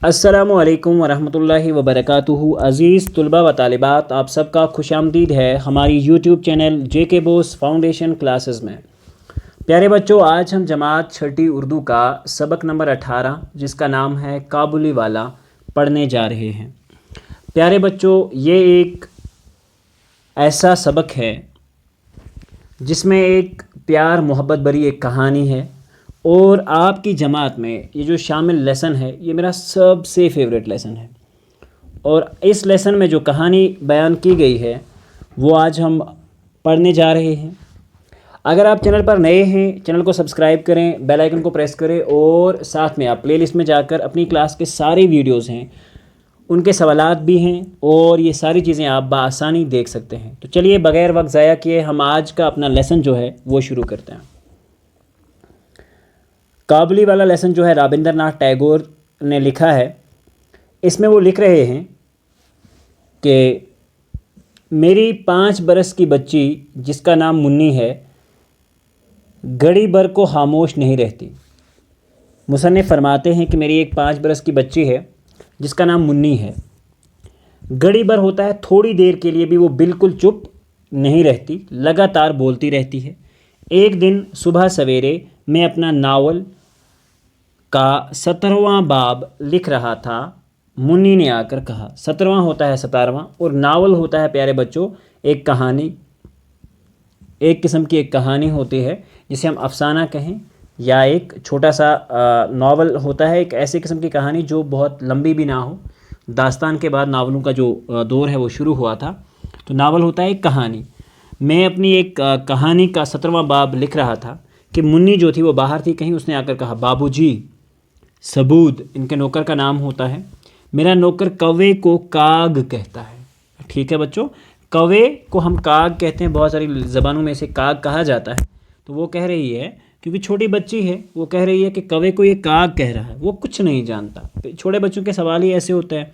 السلام علیکم ورحمۃ اللہ وبرکاتہ۔ عزیز طلباء و طالبات، آپ سب کا خوش آمدید ہے ہماری یوٹیوب چینل جے کے بوس فاؤنڈیشن کلاسز میں۔ پیارے بچوں، آج ہم جماعت چھٹی اردو کا سبق نمبر 18 جس کا نام ہے کابلی والا پڑھنے جا رہے ہیں۔ پیارے بچوں، یہ ایک ایسا سبق ہے جس میں ایک پیار محبت بری ایک کہانی ہے، اور آپ کی جماعت میں یہ جو شامل لیسن ہے یہ میرا سب سے فیوریٹ لیسن ہے، اور اس لیسن میں جو کہانی بیان کی گئی ہے وہ آج ہم پڑھنے جا رہے ہیں۔ اگر آپ چینل پر نئے ہیں، چینل کو سبسکرائب کریں، بیل آئیکن کو پریس کریں، اور ساتھ میں آپ پلے لسٹ میں جا کر اپنی کلاس کے سارے ویڈیوز ہیں، ان کے سوالات بھی ہیں، اور یہ ساری چیزیں آپ بآسانی دیکھ سکتے ہیں۔ تو چلیے بغیر وقت ضائع کیے ہم آج کا اپنا لیسن جو ہے وہ شروع کرتے ہیں۔ کابلی والا لیسن جو ہے رابندر ناتھ ٹیگور نے لکھا ہے۔ اس میں وہ لکھ رہے ہیں کہ میری 5 برس کی بچی جس کا نام منی ہے گھڑی بھر کو خاموش نہیں رہتی۔ مصنف فرماتے ہیں کہ میری ایک 5 برس کی بچی ہے جس کا نام منی ہے، گھڑی بھر ہوتا ہے تھوڑی دیر کے لیے بھی وہ بالکل چپ نہیں رہتی، لگاتار بولتی رہتی ہے۔ ایک دن صبح سویرے میں اپنا ناول کا 17واں باب لکھ رہا تھا، منی نے آ کر کہا۔ 17واں ہوتا ہے 17واں، اور ناول ہوتا ہے پیارے بچوں ایک کہانی، ایک قسم کی ایک کہانی ہوتی ہے جسے ہم افسانہ کہیں، یا ایک چھوٹا سا ناول ہوتا ہے ایک ایسے قسم کی کہانی جو بہت لمبی بھی نہ ہو۔ داستان کے بعد ناولوں کا جو دور ہے وہ شروع ہوا تھا، تو ناول ہوتا ہے ایک کہانی۔ میں اپنی ایک کہانی کا 17واں باب لکھ رہا تھا کہ منی جو تھی وہ باہر تھی کہیں، اس نے آ کر کہا بابو جی، سبود ان کے نوکر کا نام ہوتا ہے، میرا نوکر کوے کو کاگ کہتا ہے۔ ٹھیک ہے بچوں، کوے کو ہم کاگ کہتے ہیں، بہت ساری زبانوں میں اسے کاگ کہا جاتا ہے۔ تو وہ کہہ رہی ہے، کیونکہ چھوٹی بچی ہے، وہ کہہ رہی ہے کہ کوے کو یہ کاگ کہہ رہا ہے، وہ کچھ نہیں جانتا۔ چھوٹے بچوں کے سوال ہی ایسے ہوتے ہیں،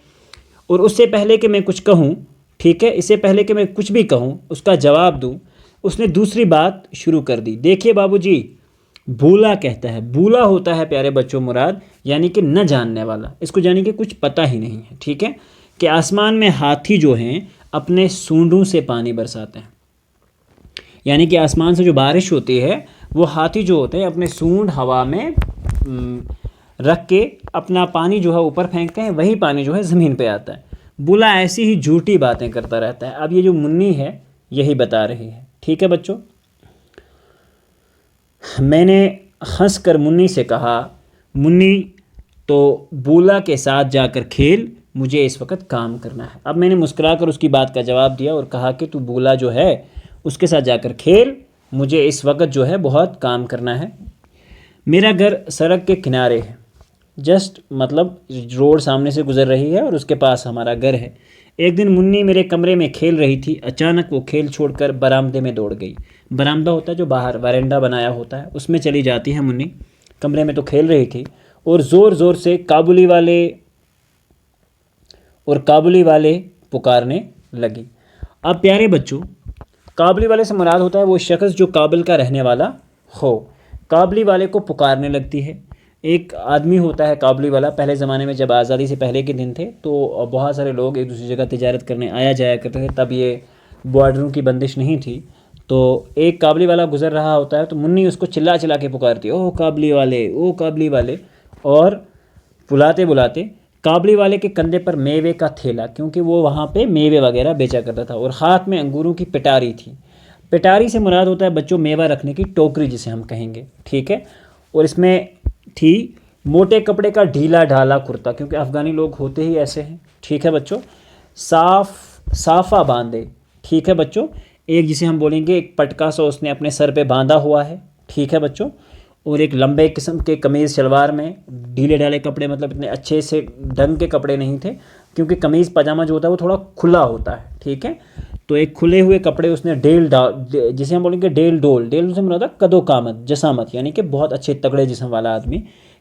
اور اس سے پہلے کہ میں کچھ کہوں، ٹھیک ہے، اس سے پہلے کہ میں کچھ بھی کہوں اس کا جواب دوں، اس نے دوسری بات شروع کر دی۔ دیکھیے بابو جی، بھولا کہتا ہے، بھولا ہوتا ہے پیارے بچوں مراد یعنی کہ نہ جاننے والا، اس کو یعنی کہ کچھ پتہ ہی نہیں ہے۔ ٹھیک ہے، کہ آسمان میں ہاتھی جو ہیں اپنے سونڈوں سے پانی برساتے ہیں، یعنی کہ آسمان سے جو بارش ہوتی ہے وہ ہاتھی جو ہوتے ہیں اپنے سونڈ ہوا میں رکھ کے اپنا پانی جو ہے اوپر پھینکتے ہیں، وہی پانی جو ہے زمین پہ آتا ہے۔ بولا ایسی ہی جھوٹی باتیں کرتا رہتا ہے۔ اب یہ جو منی ہے یہی بتا رہی ہے۔ ٹھیک ہے بچوں، میں نے ہنس کر منی سے کہا، منی تو بولا کے ساتھ جا کر کھیل، مجھے اس وقت کام کرنا ہے۔ اب میں نے مسکرا کر اس کی بات کا جواب دیا اور کہا کہ تو بولا جو ہے اس کے ساتھ جا کر کھیل، مجھے اس وقت جو ہے بہت کام کرنا ہے۔ میرا گھر سڑک کے کنارے ہے، جسٹ مطلب روڈ سامنے سے گزر رہی ہے اور اس کے پاس ہمارا گھر ہے۔ ایک دن منی میرے کمرے میں کھیل رہی تھی، اچانک وہ کھیل چھوڑ کر برآمدے میں دوڑ گئی۔ برآمدہ ہوتا ہے جو باہر ویرنڈا بنایا ہوتا ہے، اس میں چلی جاتی ہے منی۔ کمرے میں تو کھیل رہی تھی اور زور زور سے کابلی والے پکارنے لگی۔ اب پیارے بچوں، کابلی والے سے مراد ہوتا ہے وہ شخص جو کابل کا رہنے والا ہو، کابلی والے کو پکارنے لگتی ہے۔ ایک آدمی ہوتا ہے کابلی والا، پہلے زمانے میں جب آزادی سے پہلے کے دن تھے تو بہت سارے لوگ ایک دوسری جگہ تجارت کرنے آیا جایا کرتے تھے، تب یہ بارڈروں کی بندش نہیں تھی۔ تو ایک کابلی والا گزر رہا ہوتا ہے تو منی اس کو چلا چلا کے پکارتی ہے، او کابلی والے، او کابلی والے، اور بلاتے بلاتے کابلی والے کے کندھے پر میوے کا تھیلا، کیونکہ وہ وہاں پہ میوے وغیرہ بیچا کرتا تھا، اور ہاتھ میں انگوروں کی پٹاری تھی۔ پٹاری سے مراد ہوتا ہے بچوں میوہ رکھنے کی ٹوکری جسے ہم کہیں گے، ٹھیک ہے، اور اس میں تھی موٹے کپڑے کا ڈھیلا ڈھالا کرتا، کیونکہ افغانی لوگ ہوتے ہی ایسے ہیں۔ ٹھیک ہے بچوں، صافہ باندھے، ٹھیک ہے بچوں، ایک جسے ہم بولیں گے ایک پٹکا سا اس نے اپنے سر پہ باندھا ہوا ہے، ٹھیک ہے بچوں، اور ایک لمبے قسم کے قمیض شلوار میں ڈھیلے ڈھالے کپڑے، مطلب اتنے اچھے سے ڈھنگ کے کپڑے نہیں تھے، کیونکہ قمیض پاجامہ جو ہوتا ہے وہ تھوڑا کھلا ہوتا ہے، ٹھیک ہے، تو ایک کھلے ہوئے کپڑے اس نے جسے ہم بولیں گے ڈیل سے مراد کدو کامت جسامت، یعنی کہ بہت اچھے تگڑے جسم والا آدمی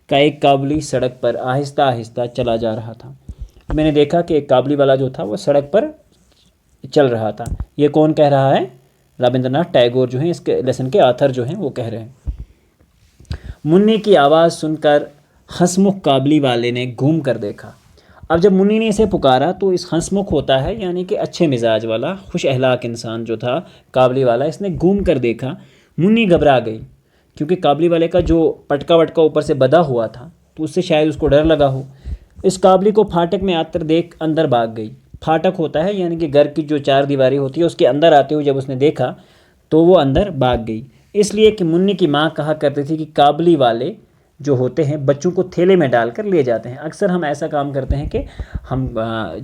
کا ایک کابلی سڑک پر آہستہ آہستہ چلا جا رہا تھا۔ میں نے دیکھا کہ ایک کابلی والا جو تھا وہ سڑک پر چل رہا تھا۔ یہ کون کہہ رہا ہے؟ رابندر ناتھ ٹیگور جو ہیں، اس کے لیسن کے آتھر جو ہیں وہ کہہ رہے ہیں۔ منی کی آواز سن کر ہنسمکھ کابلی والے نے گھوم کر دیکھا۔ اب جب منی نے اسے پکارا تو اس ہنسمکھ ہوتا ہے یعنی کہ اچھے مزاج والا خوش اخلاق انسان جو تھا کابلی والا، اس نے گھوم کر دیکھا۔ منی گھبرا گئی کیونکہ کابلی والے کا جو پٹکا وٹکا اوپر سے بدھا ہوا تھا تو اس سے شاید اس کو ڈر لگا ہو۔ اس کابلی کو پھاٹک میں آتر دیکھ اندر بھاگ گئی۔ پھاٹک ہوتا ہے یعنی کہ گھر کی جو چار دیواری ہوتی ہے اس کے اندر آتے ہوئے جب اس نے دیکھا تو وہ اندر بھاگ گئی، اس لیے کہ منی کی ماں کہا کرتی تھی کہ کابلی والے جو ہوتے ہیں بچوں کو تھیلے میں ڈال کر لے جاتے ہیں۔ اکثر ہم ایسا کام کرتے ہیں کہ ہم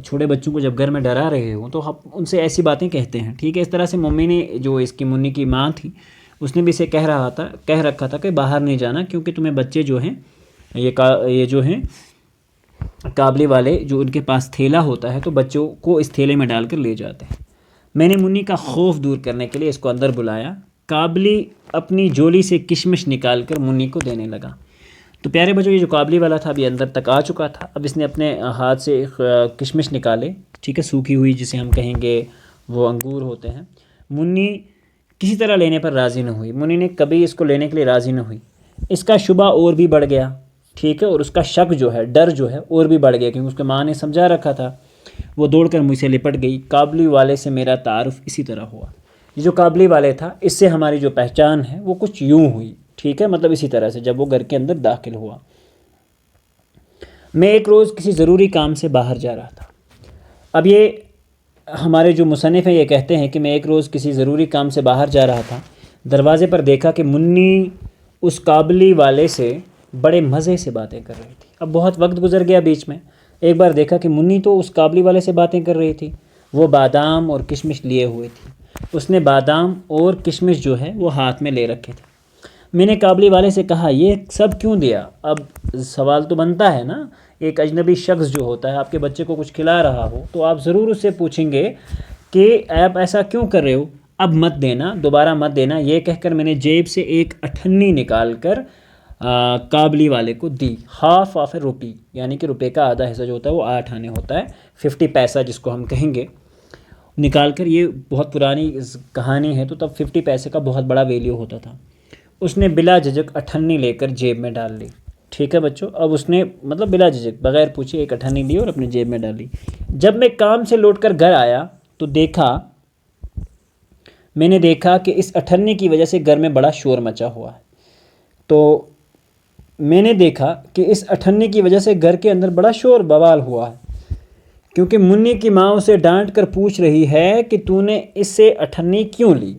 چھوٹے بچوں کو جب گھر میں ڈرا رہے ہوں تو ہم ان سے ایسی باتیں کہتے ہیں، ٹھیک ہے۔ اس طرح سے ممی نے جو اس کی منی کی ماں تھی اس نے بھی اسے کہہ رکھا تھا کہ باہر نہیں جانا کیونکہ تمہیں بچے جو ہیں یہ جو ہیں کابلی والے جو ان کے پاس تھیلا ہوتا ہے تو بچوں کو اس تھیلے میں ڈال کر لے جاتے ہیں۔ میں نے منی کا خوف دور کرنے کے لیے اس کو اندر بلایا۔ کابلی اپنی جولی سے کشمش نکال کر منی کو دینے لگا۔ تو پیارے بچوں، یہ جو کابلی والا تھا ابھی اندر تک آ چکا تھا، اب اس نے اپنے ہاتھ سے کشمش نکالے، ٹھیک ہے، سوکھی ہوئی جسے ہم کہیں گے وہ انگور ہوتے ہیں۔ منی کسی طرح لینے پر راضی نہ ہوئی، منی نے کبھی اس کو لینے کے لیے راضی نہ ہوئی۔ اس کا شبہ اور بھی بڑھ گیا، ٹھیک ہے، اور اس کا شک جو ہے، ڈر جو ہے اور بھی بڑھ گیا کیونکہ اس کے ماں نے سمجھا رکھا تھا۔ وہ دوڑ کر مجھ سے لپٹ گئی۔ کابلی والے سے میرا تعارف اسی طرح ہوا۔ یہ جو کابلی والے تھا اس سے ہماری جو پہچان ہے وہ کچھ یوں ہوئی، ٹھیک ہے، مطلب اسی طرح سے جب وہ گھر کے اندر داخل ہوا۔ میں ایک روز کسی ضروری کام سے باہر جا رہا تھا۔ اب یہ ہمارے جو مصنف ہیں یہ کہتے ہیں کہ میں ایک روز کسی ضروری کام سے باہر جا رہا تھا، دروازے پر دیکھا کہ منی اس کابلی والے سے بڑے مزے سے باتیں کر رہی تھی۔ اب بہت وقت گزر گیا بیچ میں، ایک بار دیکھا کہ منی تو اس کابلی والے سے باتیں کر رہی تھی، وہ بادام اور کشمش لیے ہوئے تھی۔ اس نے بادام اور کشمش جو ہے وہ ہاتھ میں لے رکھے تھے۔ میں نے کابلی والے سے کہا یہ سب کیوں دیا؟ اب سوال تو بنتا ہے نا، ایک اجنبی شخص جو ہوتا ہے آپ کے بچے کو کچھ کھلا رہا ہو تو آپ ضرور اس سے پوچھیں گے کہ آپ ایسا کیوں کر رہے ہو، اب مت دینا، دوبارہ مت دینا۔ یہ کہہ کر میں نے جیب سے ایک اٹھنی نکال کر کابلی والے کو دی، ہاف آف اے روپی، یعنی کہ روپے کا آدھا حصہ جو ہوتا ہے وہ 8 آنے ہوتا ہے، 50 پیسہ جس کو ہم کہیں گے، نکال کر۔ یہ بہت پرانی کہانی ہے تو تب 50 پیسے کا بہت بڑا ویلیو ہوتا تھا۔ اس نے بلا جھجک اٹھنی لے کر جیب میں ڈال لی، ٹھیک ہے بچوں۔ اب اس نے مطلب بلا جھجک بغیر پوچھے ایک اٹھنی لی اور اپنے جیب میں ڈال لی۔ جب میں کام سے لوٹ کر گھر آیا تو میں نے دیکھا کہ اس اٹھنی کی وجہ سے گھر میں بڑا شور مچا ہوا ہے۔ تو میں نے دیکھا کہ اس اٹھنی کی وجہ سے گھر کے اندر بڑا شور بوال ہوا ہے کیونکہ منی کی ماں اسے ڈانٹ کر پوچھ رہی ہے کہ تو نے اس سے اٹھنی کیوں لی،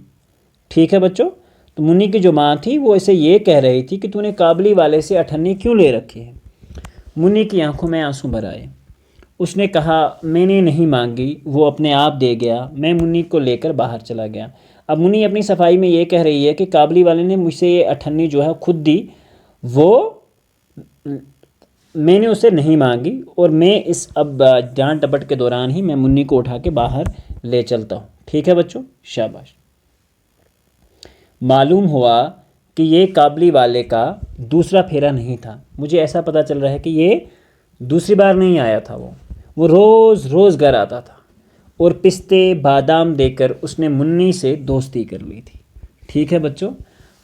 ٹھیک ہے بچوں۔ تو منی کی جو ماں تھی وہ اسے یہ کہہ رہی تھی کہ تو نے کابلی والے سے اٹھنی کیوں لے رکھی ہے۔ منی کی آنکھوں میں آنسو بھر آئے۔ اس نے کہا میں نے نہیں مانگی، وہ اپنے آپ دے گیا، میں منی کو لے کر باہر چلا گیا۔ اب منی اپنی صفائی میں یہ کہہ رہی ہے کہ کابلی والے نے مجھ سے یہ اٹھنی جو ہے خود دی، وہ میں نے اسے نہیں مانگی، اور میں اس اب ڈانٹ ڈپٹ کے دوران ہی میں منی کو اٹھا کے باہر لے چلتا ہوں، ٹھیک ہے بچوں، شاباش۔ معلوم ہوا کہ یہ کابلی والے کا دوسرا پھیرا نہیں تھا۔ مجھے ایسا پتہ چل رہا ہے کہ یہ دوسری بار نہیں آیا تھا، وہ روز روز گھر آتا تھا اور پستے بادام دے کر اس نے منی سے دوستی کر لی تھی، ٹھیک ہے بچوں۔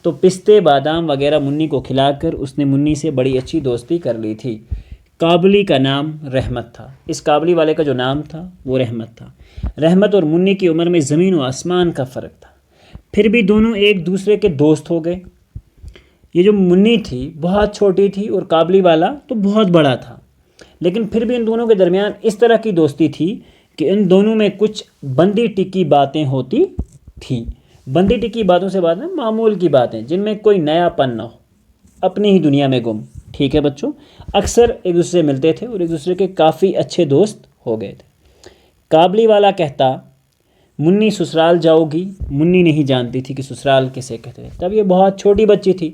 تو پستے بادام وغیرہ منی کو کھلا کر اس نے منی سے بڑی اچھی دوستی کر لی تھی۔ کابلی کا نام رحمت تھا، اس کابلی والے کا جو نام تھا وہ رحمت تھا۔ رحمت اور منی کی عمر میں زمین و آسمان کا فرق تھا، پھر بھی دونوں ایک دوسرے کے دوست ہو گئے۔ یہ جو منی تھی بہت چھوٹی تھی اور کابلی والا تو بہت بڑا تھا، لیکن پھر بھی ان دونوں کے درمیان اس طرح کی دوستی تھی کہ ان دونوں میں کچھ بندی ٹکی باتیں ہوتی تھیں۔ بندی ٹکی باتوں سے بات ہے معمول کی باتیں جن میں کوئی نیا پن نہ ہو، اپنی ہی دنیا میں گم، ٹھیک ہے بچوں۔ اکثر ایک دوسرے سے ملتے تھے اور ایک دوسرے کے کافی اچھے دوست ہو گئے تھے۔ کابلی والا کہتا منی سسرال جاؤ گی؟ منی نہیں جانتی تھی کہ سسرال کسے کہتے ہیں، تب یہ بہت چھوٹی بچی تھی۔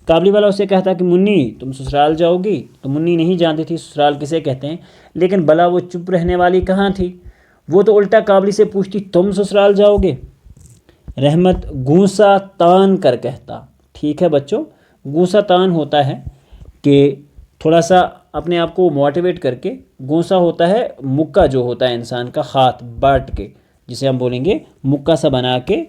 کابلی والا اسے کہتا کہ منی تم سسرال جاؤ گی؟ تو منی نہیں جانتی تھی سسرال کسے کہتے ہیں، لیکن بلا وہ چپ رہنے والی کہاں تھی، وہ تو الٹا کابلی سے پوچھتی تم سسرال جاؤ گے؟ رحمت گونسا تان کر کہتا، ٹھیک ہے بچوں۔ گونسا تان ہوتا ہے کہ تھوڑا سا اپنے آپ کو موٹیویٹ کر کے، گونسا ہوتا ہے مکہ جو ہوتا ہے انسان کا ہاتھ باٹ کے، جسے ہم بولیں گے مکہ سا بنا کے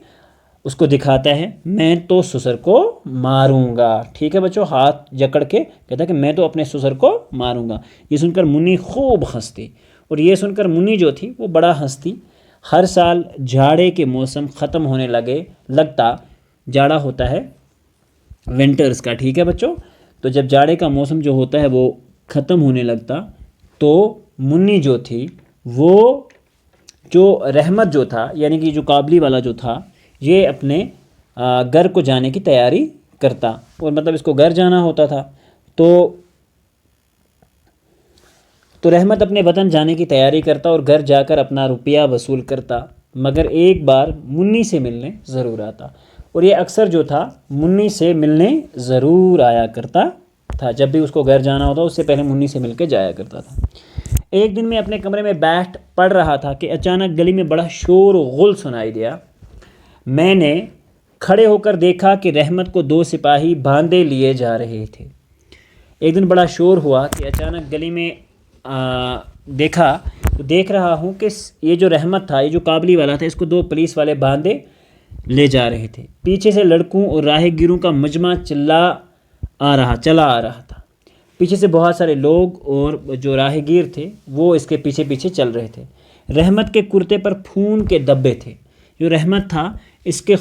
اس کو دکھاتا ہے میں تو سسر کو ماروں گا. ٹھیک ہے بچوں, ہاتھ جکڑ کے کہتا ہے کہ میں تو اپنے سسر کو ماروں گا. یہ سن کر منی خوب ہنستی, اور یہ سن کر منی جو تھی وہ بڑا ہنستی. ہر سال جھاڑے کے موسم ختم ہونے لگتا, جاڑا ہوتا ہے ونٹرز کا. ٹھیک ہے بچوں, تو جب جاڑے کا موسم جو ہوتا ہے وہ ختم ہونے لگتا تو منی جو تھی وہ جو رحمت جو تھا یعنی کہ جو قابلی والا جو تھا یہ اپنے گھر کو جانے کی تیاری کرتا, اور مطلب اس کو گھر جانا ہوتا تھا. تو رحمت اپنے وطن جانے کی تیاری کرتا اور گھر جا کر اپنا روپیہ وصول کرتا, مگر ایک بار منی سے ملنے ضرور آتا. اور یہ اکثر جو تھا منی سے ملنے ضرور آیا کرتا تھا. جب بھی اس کو گھر جانا ہوتا اس سے پہلے منی سے مل کے جایا کرتا تھا. ایک دن میں اپنے کمرے میں بیٹھ پڑھ رہا تھا کہ اچانک گلی میں بڑا شور و غل سنائی دیا. میں نے کھڑے ہو کر دیکھا کہ رحمت کو 2 سپاہی باندھے لیے جا رہے تھے. ایک دن بڑا شور ہوا کہ اچانک گلی میں دیکھا تو دیکھ رہا ہوں کہ یہ جو رحمت تھا, یہ جو قابلی والا تھا, اس کو 2 پولیس والے باندھے لے جا رہے تھے. پیچھے سے لڑکوں اور راہ گیروں کا مجمع چلا آ رہا تھا. پیچھے سے بہت سارے لوگ اور جو راہ گیر تھے وہ اس کے پیچھے پیچھے چل رہے تھے. رحمت کے کرتے پر خون کے دبے تھے. جو رحمت تھا اس کے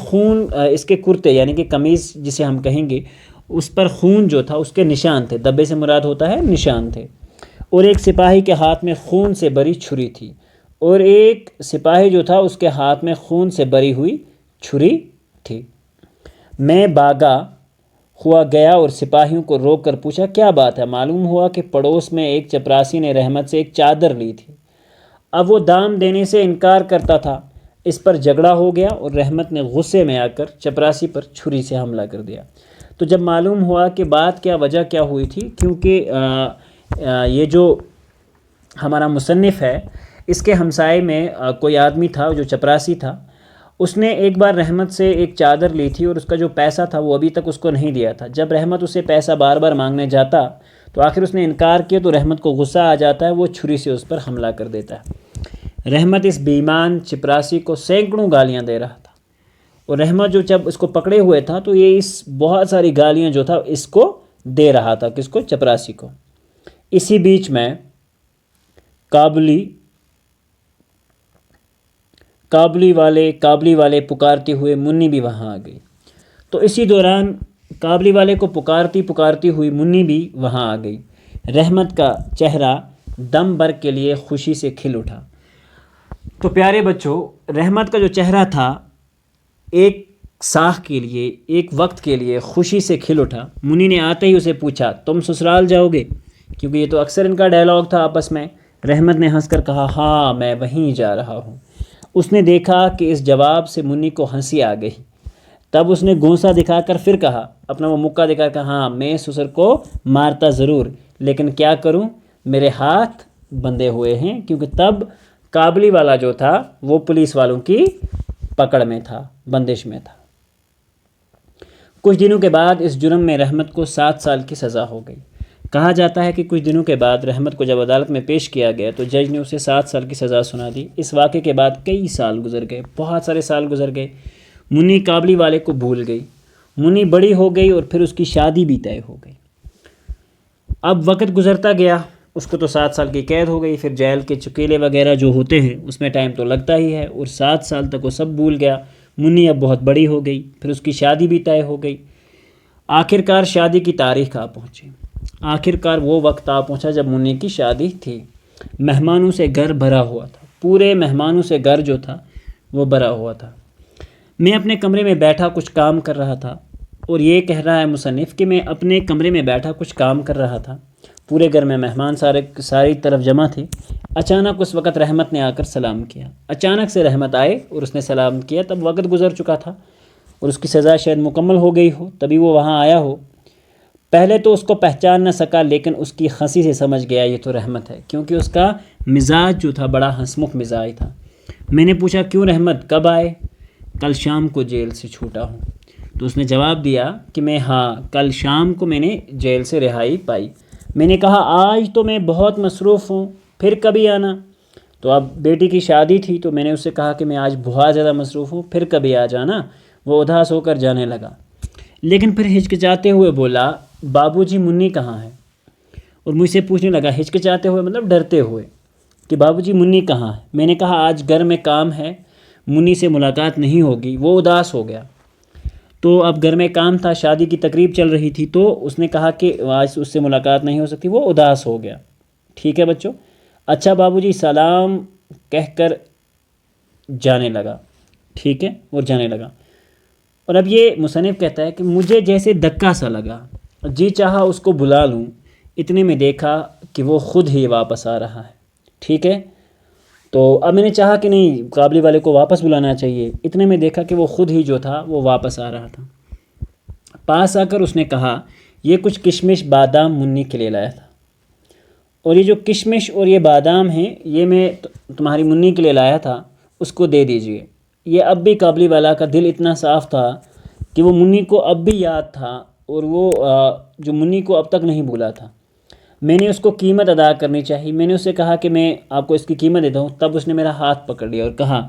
کرتے یعنی کہ قمیض جسے ہم کہیں گے, اس پر خون جو تھا اس کے نشان تھے. دبے سے مراد ہوتا ہے نشان تھے. اور ایک سپاہی کے ہاتھ میں خون سے بری چھری تھی, اور ایک سپاہی جو تھا اس کے ہاتھ میں خون سے بری ہوئی چھری تھی. میں باغا ہوا گیا اور سپاہیوں کو روک کر پوچھا کیا بات ہے. معلوم ہوا کہ پڑوس میں ایک چپراسی نے رحمت سے ایک چادر لی تھی. اب وہ دام دینے سے انکار کرتا تھا. اس پر جھگڑا ہو گیا اور رحمت نے غصے میں آ کر چپراسی پر چھری سے حملہ کر دیا. تو جب معلوم ہوا کہ بات وجہ کیا ہوئی تھی, کیونکہ یہ جو ہمارا مصنف ہے اس کے ہمسائے میں کوئی آدمی تھا جو چپراسی تھا. اس نے ایک بار رحمت سے ایک چادر لی تھی اور اس کا جو پیسہ تھا وہ ابھی تک اس کو نہیں دیا تھا. جب رحمت اسے پیسہ بار بار مانگنے جاتا تو آخر اس نے انکار کیا تو رحمت کو غصہ آ جاتا ہے, وہ چھری سے اس پر حملہ کر دیتا ہے. رحمت اس بیمان چپراسی کو سینکڑوں گالیاں دے رہا تھا, اور رحمت جو جب اس کو پکڑے ہوئے تھا تو یہ اس بہت ساری گالیاں جو تھا اس کو دے رہا تھا, کس کو, چپراسی کو. اسی بیچ میں قابلی والے پکارتے ہوئے منی بھی وہاں آ گئی. تو اسی دوران قابلی والے کو پکارتی ہوئی منی بھی وہاں آ گئی. رحمت کا چہرہ دم بھر کے لیے خوشی سے کھل اٹھا. تو پیارے بچوں, رحمت کا جو چہرہ تھا ایک ساکھ کے لیے, ایک وقت کے لیے خوشی سے کھل اٹھا. منی نے آتے ہی اسے پوچھا تم سسرال جاؤ گے, کیونکہ یہ تو اکثر ان کا ڈائلاگ تھا آپس میں. رحمت نے ہنس کر کہا ہاں میں وہیں جا رہا ہوں. اس نے دیکھا کہ اس جواب سے منی کو ہنسی آ گئی. تب اس نے گونسا دکھا کر پھر کہا, اپنا وہ مکہ دکھا کر, ہاں میں سسر کو مارتا ضرور, لیکن کیا کروں میرے ہاتھ بندھے ہوئے ہیں. کیونکہ تب قابلی والا جو تھا وہ پولیس والوں کی پکڑ میں تھا, بندش میں تھا. کچھ دنوں کے بعد اس جرم میں رحمت کو 7 سال کی سزا ہو گئی. کہا جاتا ہے کہ کچھ دنوں کے بعد رحمت کو جب عدالت میں پیش کیا گیا تو جج نے اسے 7 سال کی سزا سنا دی. اس واقعے کے بعد کئی سال گزر گئے, بہت سارے سال گزر گئے. منی قابلی والے کو بھول گئی. منی بڑی ہو گئی اور پھر اس کی شادی بھی طے ہو گئی. اب وقت گزرتا گیا, اس کو تو 7 سال کی قید ہو گئی. پھر جیل کے چکیلے وغیرہ جو ہوتے ہیں اس میں ٹائم تو لگتا ہی ہے, اور 7 سال تک وہ سب بھول گیا. منی اب بہت بڑی ہو گئی, پھر اس کی شادی بھی طے ہو گئی. آخرکار شادی کی تاریخ آ پہنچی. آخرکار وہ وقت آ پہنچا جب منی کی شادی تھی. مہمانوں سے گھر بھرا ہوا تھا, پورے مہمانوں سے گھر جو تھا وہ بھرا ہوا تھا. میں اپنے کمرے میں بیٹھا کچھ کام کر رہا تھا, اور یہ کہہ رہا ہے مصنف کہ میں اپنے کمرے میں بیٹھا کچھ کام کر رہا تھا. پورے گھر میں مہمان ساری طرف جمع تھے. اچانک اس وقت رحمت نے آ کر سلام کیا. اچانک سے رحمت آئے اور اس نے سلام کیا. تب وقت گزر چکا تھا اور اس کی سزا شاید مکمل ہو گئی ہو, تبھی وہ وہاں آیا ہو. پہلے تو اس کو پہچان نہ سکا, لیکن اس کی ہنسی سے سمجھ گیا یہ تو رحمت ہے, کیونکہ اس کا مزاج جو تھا بڑا ہنسمکھ مزاج تھا. میں نے پوچھا کیوں رحمت, کب آئے؟ کل شام کو جیل سے چھوٹا ہوں. تو اس نے جواب دیا کہ کل شام کو میں نے جیل سے رہائی پائی. میں نے کہا آج تو میں بہت مصروف ہوں, پھر کبھی آنا. تو اب بیٹی کی شادی تھی تو میں نے اس سے کہا کہ میں آج بہت زیادہ مصروف ہوں, پھر کبھی آ جانا. وہ اداس ہو کر جانے لگا، لیکن پھر ہچکچاتے ہوئے بولا بابو جی منی کہاں ہے؟ اور مجھ سے پوچھنے لگا ہچکچاتے ہوئے مطلب ڈرتے ہوئے کہ بابو جی منی کہاں ہے؟ میں نے کہا آج گھر میں کام ہے، منی سے ملاقات نہیں ہوگی۔ وہ اداس ہو گیا، تو اب گھر میں کام تھا، شادی کی تقریب چل رہی تھی، تو اس نے کہا کہ آج اس سے ملاقات نہیں ہو سکتی، وہ اداس ہو گیا۔ ٹھیک ہے بچوں، اچھا بابو جی سلام کہہ کر جانے لگا، ٹھیک ہے، اور جانے لگا۔ اور اب یہ مصنف کہتا ہے کہ مجھے جیسے دھکا سا لگا، جی چاہا اس کو بلا لوں، اتنے میں دیکھا کہ وہ خود ہی واپس آ رہا ہے۔ ٹھیک ہے، تو اب میں نے چاہا کہ نہیں قابلی والے کو واپس بلانا چاہیے، اتنے میں دیکھا کہ وہ خود ہی جو تھا وہ واپس آ رہا تھا۔ پاس آ کر اس نے کہا یہ کچھ کشمش بادام منی کے لیے لایا تھا، اور یہ جو کشمش اور یہ بادام ہیں یہ میں تمہاری منی کے لیے لایا تھا، اس کو دے دیجئے۔ یہ اب بھی قابلی والا کا دل اتنا صاف تھا کہ وہ منی کو اب بھی یاد تھا، اور وہ جو منی کو اب تک نہیں بھولا تھا۔ میں نے اس کو قیمت ادا کرنی چاہیے، میں نے اس سے کہا کہ میں آپ کو اس کی قیمت دیتا ہوں، تب اس نے میرا ہاتھ پکڑ لیا اور کہا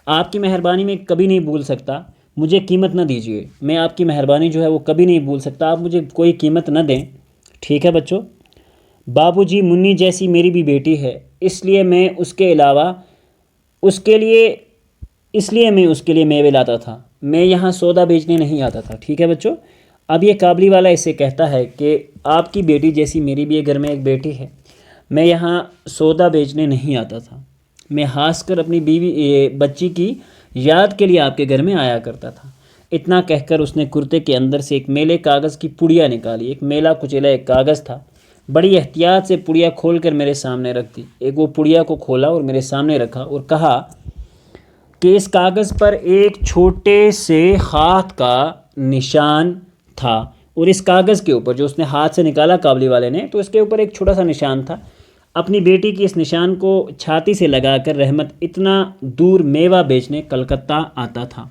آپ کی مہربانی میں کبھی نہیں بھول سکتا، مجھے قیمت نہ دیجیے، میں آپ کی مہربانی جو ہے وہ کبھی نہیں بھول سکتا، آپ مجھے کوئی قیمت نہ دیں۔ ٹھیک ہے بچوں، بابو جی منی جیسی میری بھی بیٹی ہے، اس لیے میں اس کے لیے میوے لاتا تھا، میں یہاں سودا بیچنے نہیں آتا تھا۔ ٹھیک ہے بچوں، اب یہ قابلی والا اس سے کہتا ہے کہ آپ کی بیٹی جیسی میری بھی گھر میں ایک بیٹی ہے، میں یہاں سودا بیچنے نہیں آتا تھا، میں ہنس کر اپنی بچی کی یاد کے لیے آپ کے گھر میں آیا کرتا تھا۔ اتنا کہہ کر اس نے کرتے کے اندر سے ایک میلے کاغذ کی پڑیا نکالی، ایک میلا کچیلا ایک کاغذ تھا، بڑی احتیاط سے پڑیا کھول کر میرے سامنے رکھ دی۔ ایک وہ پڑیا کو کھولا اور میرے سامنے رکھا اور کہا کہ اس کاغذ پر ایک چھوٹے سے ہاتھ کا نشان تھا، اور اس کاغذ کے اوپر جو اس نے ہاتھ سے نکالا قابلی والے نے، تو اس کے اوپر ایک چھوٹا سا نشان تھا۔ اپنی بیٹی کی اس نشان کو چھاتی سے لگا کر رحمت اتنا دور میوہ بیچنے کلکتہ آتا تھا۔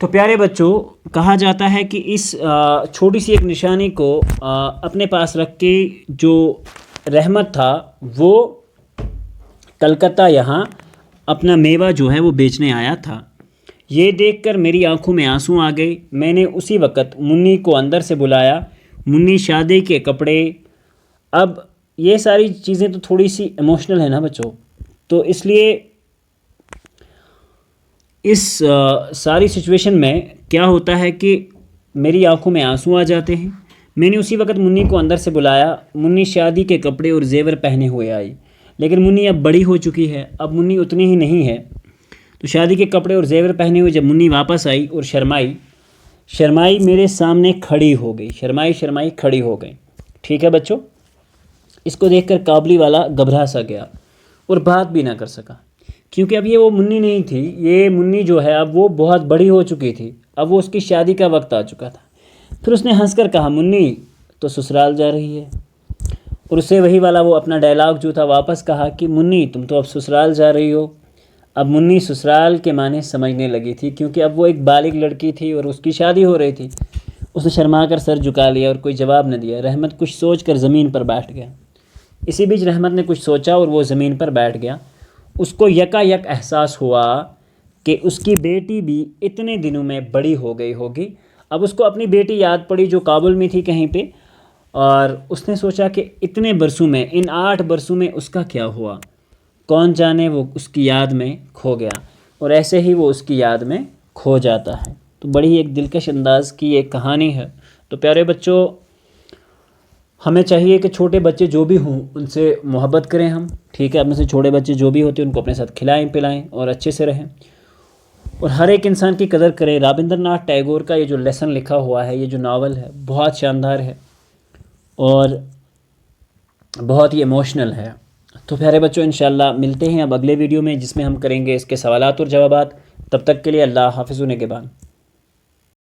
تو پیارے بچوں، کہا جاتا ہے کہ اس چھوٹی سی ایک نشانی کو اپنے پاس رکھ کے جو رحمت تھا وہ کلکتہ یہاں اپنا میوہ جو ہے وہ بیچنے آیا تھا۔ یہ دیکھ کر میری آنکھوں میں آنسو آ گئے، میں نے اسی وقت منی کو اندر سے بلایا۔ منی شادی کے کپڑے، اب یہ ساری چیزیں تو تھوڑی سی ایموشنل ہیں نا بچوں، تو اس لیے اس ساری سچویشن میں کیا ہوتا ہے کہ میری آنکھوں میں آنسو آ جاتے ہیں۔ میں نے اسی وقت منی کو اندر سے بلایا۔ منی شادی کے کپڑے اور زیور پہنے ہوئے آئی، لیکن منی اب بڑی ہو چکی ہے، اب منی اتنی ہی نہیں ہے۔ تو شادی کے کپڑے اور زیور پہنے ہوئے جب منی واپس آئی اور شرمائی میرے سامنے کھڑی ہو گئی، شرمائی کھڑی ہو گئی۔ ٹھیک ہے بچوں، اس کو دیکھ کر قابلی والا گھبرا سا گیا اور بات بھی نہ کر سکا، کیونکہ اب یہ وہ منی نہیں تھی، یہ منی جو ہے اب وہ بہت بڑی ہو چکی تھی، اب وہ اس کی شادی کا وقت آ چکا تھا۔ پھر اس نے ہنس کر کہا منی تو سسرال جا رہی ہے، اور اسے وہی والا وہ اپنا ڈائلاگ جو تھا واپس کہا کہ منی تم تو اب سسرال جا رہی ہو۔ اب منی سسرال کے معنی سمجھنے لگی تھی، کیونکہ اب وہ ایک بالغ لڑکی تھی اور اس کی شادی ہو رہی تھی۔ اس نے شرما کر سر جھکا لیا اور کوئی جواب نہ دیا۔ رحمت کچھ سوچ کر زمین پر بیٹھ گیا۔ اسی بیچ رحمت نے کچھ سوچا اور وہ زمین پر بیٹھ گیا۔ اس کو یکا یک احساس ہوا کہ اس کی بیٹی بھی اتنے دنوں میں بڑی ہو گئی ہوگی۔ اب اس کو اپنی بیٹی یاد پڑی جو کابل میں تھی کہیں پہ، اور اس نے سوچا کہ اتنے برسوں میں، ان 8 برسوں میں اس کا کیا ہوا، کون جانے وہ اس کی یاد میں کھو گیا، اور ایسے ہی وہ اس کی یاد میں کھو جاتا ہے۔ تو بڑی ایک دلکش انداز کی ایک کہانی ہے۔ تو پیارے بچوں، ہمیں چاہیے کہ چھوٹے بچے جو بھی ہوں ان سے محبت کریں ہم، ٹھیک ہے، اپنے سے چھوٹے بچے جو بھی ہوتے ہیں ان کو اپنے ساتھ کھلائیں پلائیں اور اچھے سے رہیں، اور ہر ایک انسان کی قدر کریں۔ رابندر ناتھ ٹیگور کا یہ جو لیسن لکھا ہوا ہے، یہ جو ناول ہے، بہت شاندار ہے اور بہت ہی ایموشنل ہے۔ تو پیارے بچوں، انشاءاللہ ملتے ہیں اب اگلے ویڈیو میں، جس میں ہم کریں گے اس کے سوالات اور جوابات۔ تب تک کے لیے اللہ حافظ و نگہبان۔